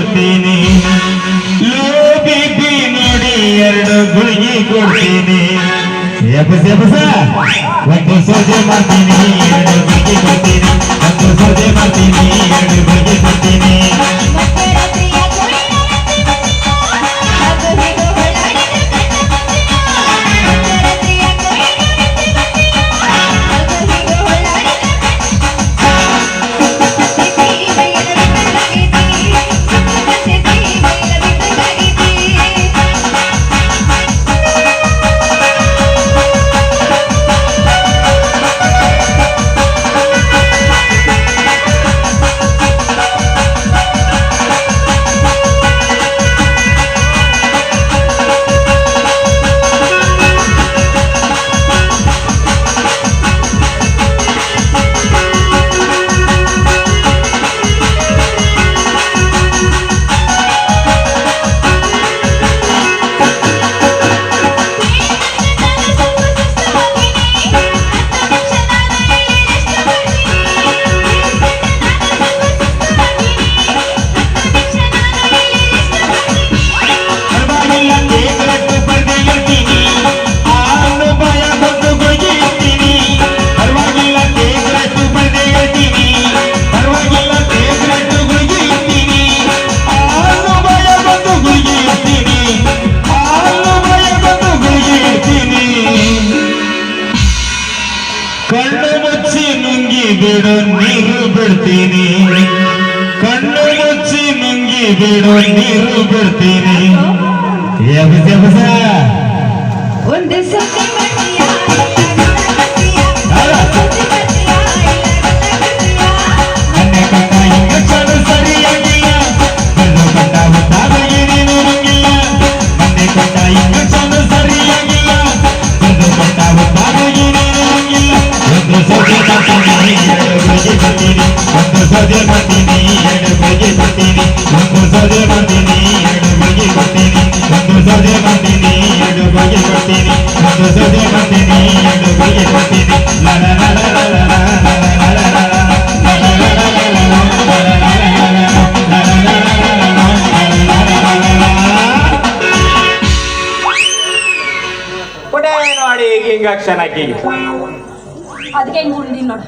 ಕೊಡ್ತೀನಿ low BP ನೋಡಿ 2 ಗುಳಿಗೆ ಕೊಡ್ತೀನಿ ಎಬಸ ಒಂದು ಸೌದೆ ಮಾಡ್ತೀನಿ 2 ಗುಳಿಗೆ ಕೊಡ್ತೀನಿ ಒಂದು ಸೌದೆ ಮಾಡ್ತೀನಿ 2 ಗುಳಿಗೆ ಕೊಡ್ತೀನಿ ಕಣ್ಣು ಮುಚ್ಚಿ ನುಂಗಿ ಬಿಡು ನೀರು ಬಿಡ್ತೀನಿ ಕಣ್ಣು ಮುಚ್ಚಿ ನುಂಗಿ ಬಿಡು ನೀರು ಬಿಡ್ತೀನಿ ಎಬಸ ಒಂದು ಸತಿ ನನ್ನ ಕಟ್ಟ ಇಂಜೆಕ್ಷನ್ ಸರಿಯಾಗಿಲ್ಲ ಬೆಳ್ಳು ಕಟ್ಟ ಉದ್ದಾಗಿ ನೀನು ನುಂಗಿಲ್ಲ ನನ್ನ ಕಟ್ಟ ಇಂಜೆಕ್ಷನ್ ಸರಿಯಾಗಿಲ್ಲ ಬೆಳ್ಳು ಕಟ್ಟ ಉದ್ದಾಗಿ ನೀನು ನುಂಗಿಲ್ಲ ಒಂದು ಸೌದೆ ಮಾಡ್ತೀನಿ 2 ಗುಳಿಗೆ ಕೊಡ್ತೀನಿ ಒಂದು ಸೌದೆ ಮಾಡ್ತೀನಿ 2 ಗುಳಿಗೆ ಕೊಡ್ತೀನಿ ಒಂದು ಸೌದೆ ಮಾಡ್ತೀನಿ 2 ಗುಳಿಗೆ ಕೊಡ್ತೀನಿ ಒಂದು ಸೌದೆ ಮಾಡ್ತೀನಿ 2 ಗುಳಿಗೆ ಕೊಡ್ತೀನಿ ಒಂದು ಸೌದೆ ಮಾಡ್ತೀನಿ 2 ಗುಳಿಗೆ ಕೊಡ್ತೀನಿ ನೋಡಿ ಈಗ ಹಿಂಗ ಕ್ಷಣ ಅದಕ್ಕೆ ಹಿಂಗ್ ಉಳಿದೀನಿ ನೋಡು